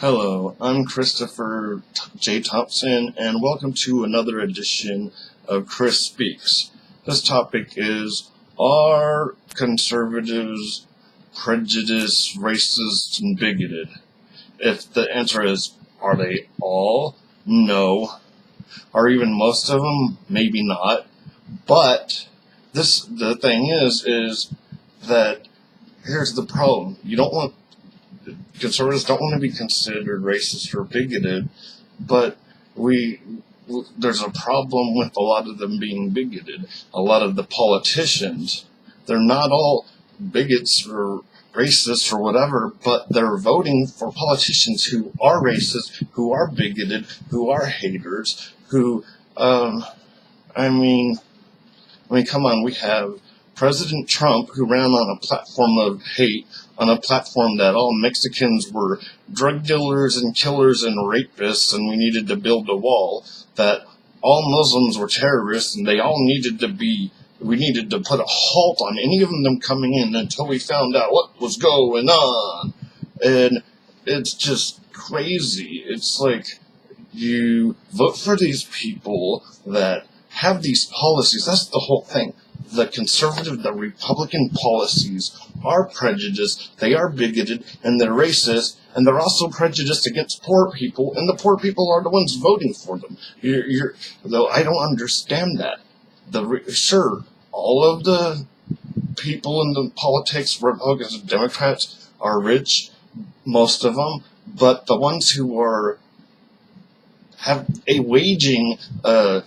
Hello, I'm Christopher J. Thompson, and welcome to another edition of Chris Speaks. This topic is, are conservatives prejudiced, racist, and bigoted? If the answer is, are they all? No. Are even most of them? Maybe not. But the thing is that here's the problem. Conservatives don't want to be considered racist or bigoted, but there's a problem with a lot of them being bigoted. A lot of the politicians, they're not all bigots or racists or whatever, but they're voting for politicians who are racist, who are bigoted, who are haters, who, come on, we have President Trump, who ran on a platform of hate, on a platform that all Mexicans were drug dealers and killers and rapists, and we needed to build a wall, that all Muslims were terrorists, and we needed to put a halt on any of them coming in until we found out what was going on. And it's just crazy. It's like, you vote for these people that have these policies. That's the whole thing. The conservative, the Republican policies are prejudiced, they are bigoted, and they're racist, and they're also prejudiced against poor people, and the poor people are the ones voting for them. Though I don't understand that. Sure, all of the people in the politics, Republicans and Democrats, are rich, most of them, but the ones who have a waging a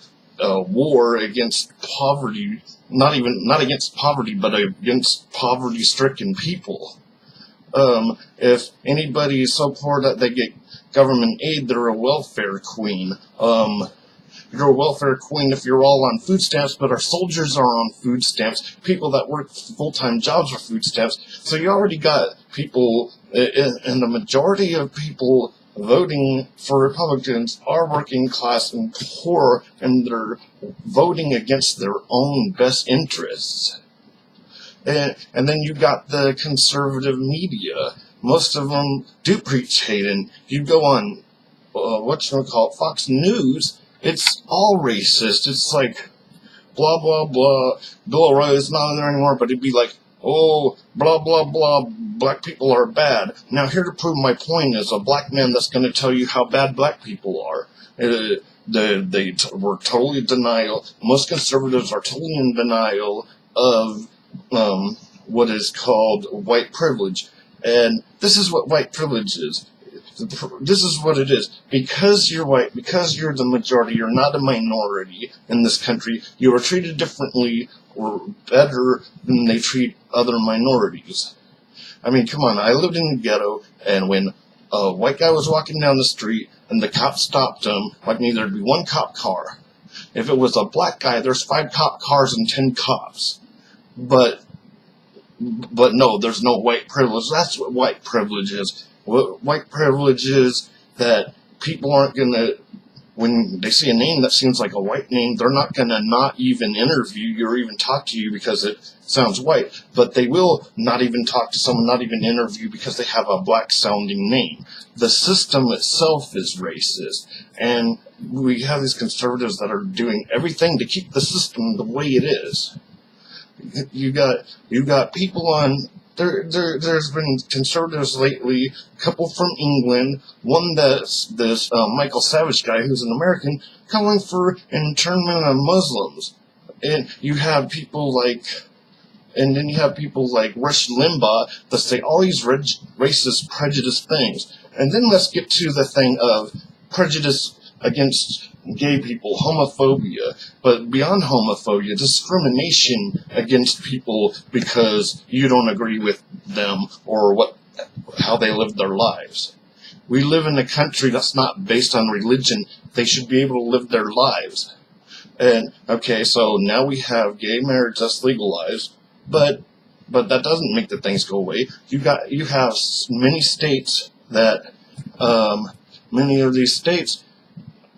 war against poverty, not against poverty, but against poverty-stricken people. If anybody is so poor that they get government aid, they're a welfare queen. You're a welfare queen if you're all on food stamps, but our soldiers are on food stamps. People that work full-time jobs are food stamps. So you already got people, and the majority of people voting for Republicans are working class and poor, and they're voting against their own best interests. And then you got the conservative media. Most of them do preach hate, and you go on, Fox News, it's all racist. It's like, blah, blah, blah, Bill O'Reilly's not in there anymore, but it'd be like, oh, blah, blah, blah, black people are bad. Now, here to prove my point is a black man that's going to tell you how bad black people are. They were totally in denial. Most conservatives are totally in denial of what is called white privilege. And this is what white privilege is. This is what it is. Because you're white, because you're the majority, you're not a minority in this country, you are treated differently or better than they treat other minorities. I mean, come on, I lived in the ghetto, and when a white guy was walking down the street and the cop stopped him, like me, there'd be one cop car. If it was a black guy, there's 5 cop cars and 10 cops. But no, there's no white privilege. That's what white privilege is. White privilege is that people aren't going to, when they see a name that seems like a white name, they're not going to not even interview you or even talk to you because it sounds white. But they will not even talk to someone, not even interview because they have a black-sounding name. The system itself is racist. And we have these conservatives that are doing everything to keep the system the way it is. You got people on... There's been conservatives lately, a couple from England, one that's this Michael Savage guy who's an American, calling for internment of Muslims. And you have people like Rush Limbaugh that say all these racist, prejudiced things. And then let's get to the thing of prejudice against gay people, homophobia, but beyond homophobia, discrimination against people because you don't agree with them or how they live their lives. We live in a country that's not based on religion. They should be able to live their lives. And okay, so now we have gay marriage that's legalized, but that doesn't make the things go away. You have many states that many of these states,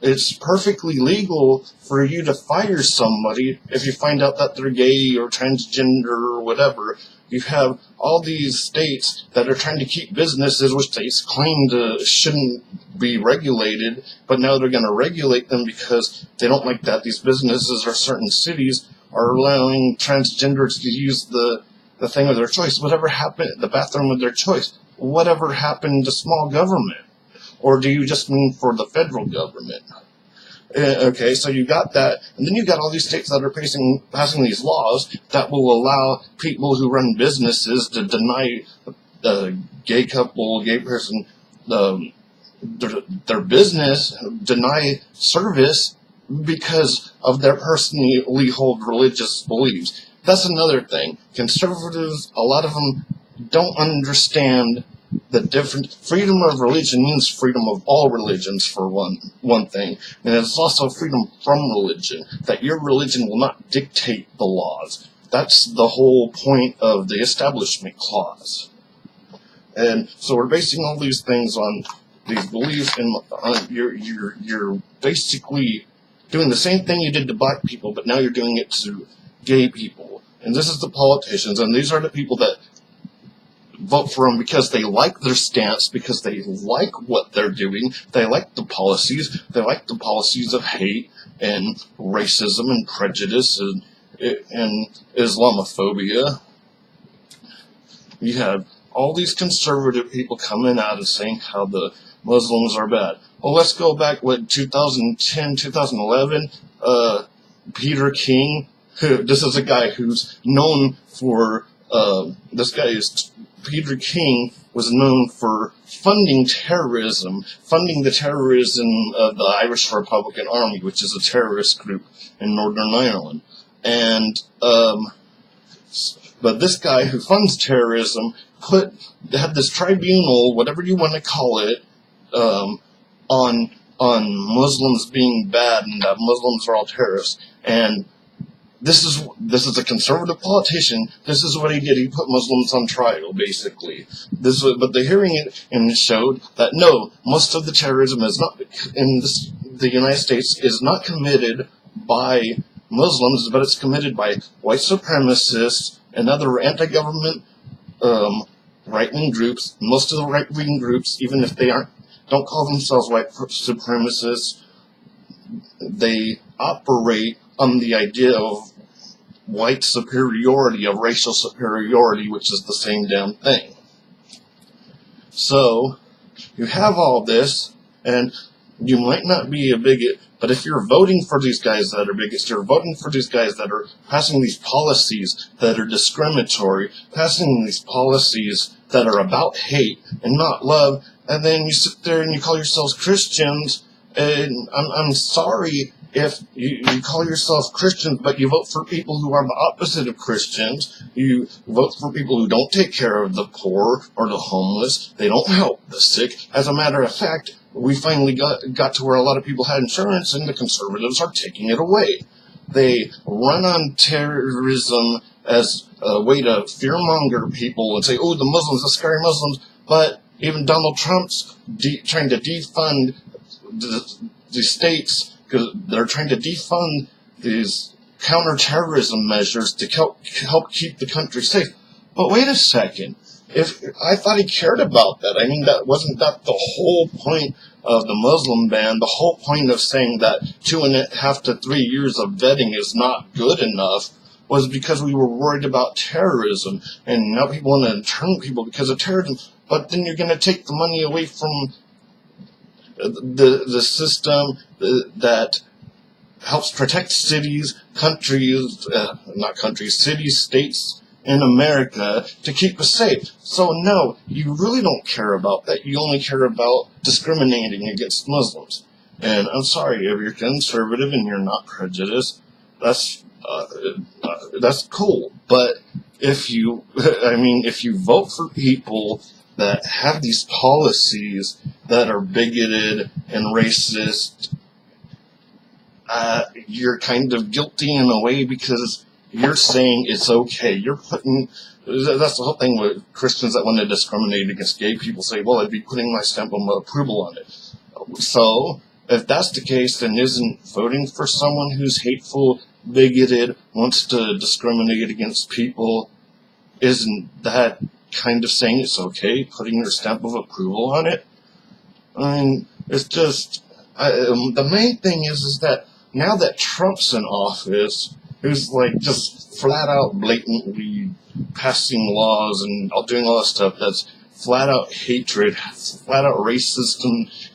it's perfectly legal for you to fire somebody if you find out that they're gay or transgender or whatever. You have all these states that are trying to keep businesses, which they claim shouldn't be regulated, but now they're going to regulate them because they don't like that these businesses or certain cities are allowing transgenders to use the thing of their choice, whatever happened, the bathroom of their choice. Whatever happened to small government? Or do you just mean for the federal government? Okay, so you got that, and then you got all these states that are passing these laws that will allow people who run businesses to deny a gay couple, gay person, their business, deny service because of their personally held religious beliefs. That's another thing. Conservatives, a lot of them don't understand the different. Freedom of religion means freedom of all religions, for one thing, and it's also freedom from religion, that your religion will not dictate the laws. That's the whole point of the Establishment Clause. And so we're basing all these things on these beliefs, and you're basically doing the same thing you did to black people, but now you're doing it to gay people. And this is the politicians, and these are the people that vote for them because they like their stance, because they like what they're doing, they like the policies of hate and racism and prejudice and Islamophobia. You have all these conservative people coming out and saying how the Muslims are bad. Well, let's go back, 2010, 2011, Peter King, this is a guy who's known for, Peter King was known for funding terrorism, funding the terrorism of the Irish Republican Army, which is a terrorist group in Northern Ireland. And, but this guy who funds terrorism had this tribunal, whatever you want to call it, on Muslims being bad and that Muslims are all terrorists. And this is a conservative politician. This is what he did. He put Muslims on trial, basically. But the hearing showed that no, most of the terrorism is not in the United States is not committed by Muslims, but it's committed by white supremacists and other anti-government right-wing groups. Most of the right-wing groups, even if they don't call themselves white supremacists, they operate on the idea of white superiority, of racial superiority, which is the same damn thing. So, you have all this, and you might not be a bigot, but if you're voting for these guys that are bigots, you're voting for these guys that are passing these policies that are discriminatory, passing these policies that are about hate and not love, and then you sit there and you call yourselves Christians, and I'm sorry if you call yourself Christians, but you vote for people who are the opposite of Christians. You vote for people who don't take care of the poor or the homeless. They don't help the sick. As a matter of fact, we finally got to where a lot of people had insurance, and the conservatives are taking it away. They run on terrorism as a way to fearmonger people and say, oh, the Muslims, the scary Muslims. But even Donald Trump's trying to defund the states, because they're trying to defund these counterterrorism measures to help keep the country safe. But wait a second. If I thought he cared about that. I mean, wasn't that the whole point of the Muslim ban? The whole point of saying that 2.5 to 3 years of vetting is not good enough was because we were worried about terrorism. And now people want to intern people because of terrorism. But then you're going to take the money away from the system that helps protect cities, cities, states in America to keep us safe. So no, you really don't care about that. You only care about discriminating against Muslims. And I'm sorry, if you're conservative and you're not prejudiced, that's cool. But if you vote for people that have these policies that are bigoted and racist, you're kind of guilty in a way because you're saying it's okay. That's the whole thing with Christians that want to discriminate against gay people say, well, I'd be putting my stamp of approval on it. So, if that's the case, then isn't voting for someone who's hateful, bigoted, wants to discriminate against people, isn't that kind of saying it's okay, putting your stamp of approval on it? I mean, it's just, the main thing is that now that Trump's in office, who's like just flat out blatantly passing laws and doing all that stuff that's flat out hatred, flat out racist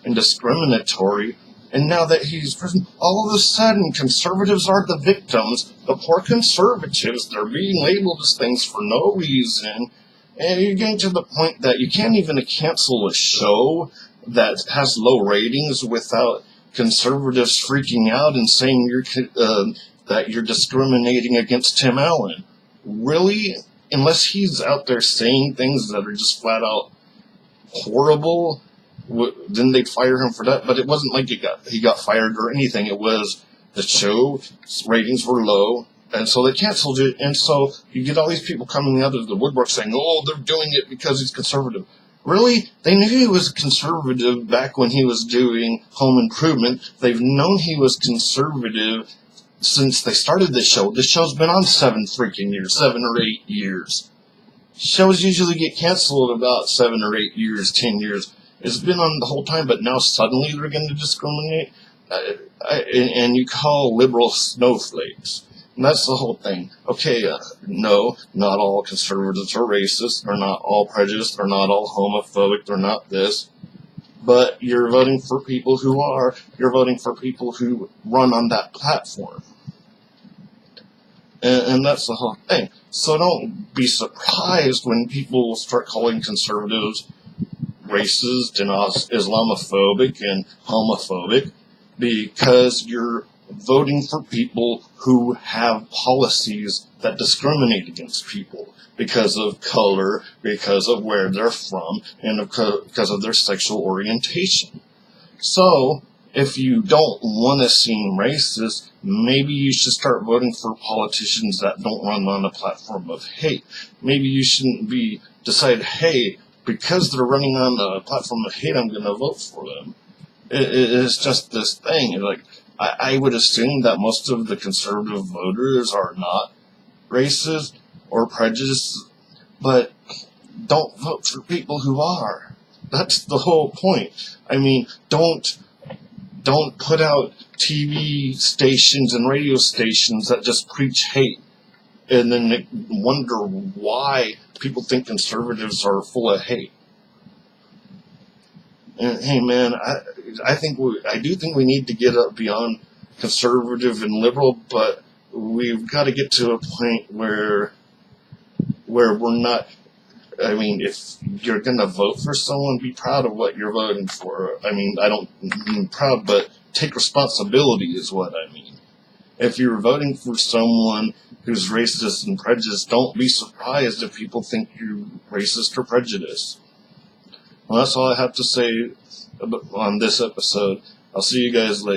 and discriminatory, and now that he's president, all of a sudden conservatives are the victims. The poor conservatives, they're being labeled as things for no reason, and you're getting to the point that you can't even cancel a show that has low ratings without conservatives freaking out and saying that you're discriminating against Tim Allen. Really? Unless he's out there saying things that are just flat out horrible, then they'd fire him for that. But it wasn't like he got fired or anything. It was the show's ratings were low, and so they canceled it. And so you get all these people coming out of the woodwork saying, "Oh, they're doing it because he's conservative." Really? They knew he was conservative back when he was doing Home Improvement. They've known he was conservative since they started the show. The show's been on 7 or 8 years. Shows usually get canceled about 7 or 8 years, 10 years. It's been on the whole time, but now suddenly they're going to discriminate? And you call liberals snowflakes. And that's the whole thing. Okay, no, not all conservatives are racist. They're not all prejudiced. They're not all homophobic. They're not this. But you're voting for people who are. You're voting for people who run on that platform. And that's the whole thing. So don't be surprised when people start calling conservatives racist and Islamophobic and homophobic, because you're voting for people who have policies that discriminate against people because of color, because of where they're from, and because of their sexual orientation. So, if you don't want to seem racist, maybe you should start voting for politicians that don't run on a platform of hate. Maybe you shouldn't decide, hey, because they're running on a platform of hate, I'm going to vote for them. It's just this thing. Like, I would assume that most of the conservative voters are not racist or prejudiced, but don't vote for people who are. That's the whole point. I mean, don't put out TV stations and radio stations that just preach hate and then wonder why people think conservatives are full of hate. And hey, man, I do think we need to get up beyond conservative and liberal, but we've got to get to a point where we're not. I mean, if you're going to vote for someone, be proud of what you're voting for. I mean, I don't mean proud, but take responsibility is what I mean. If you're voting for someone who's racist and prejudiced, don't be surprised if people think you're racist or prejudiced. Well, that's all I have to say on this episode. I'll see you guys later.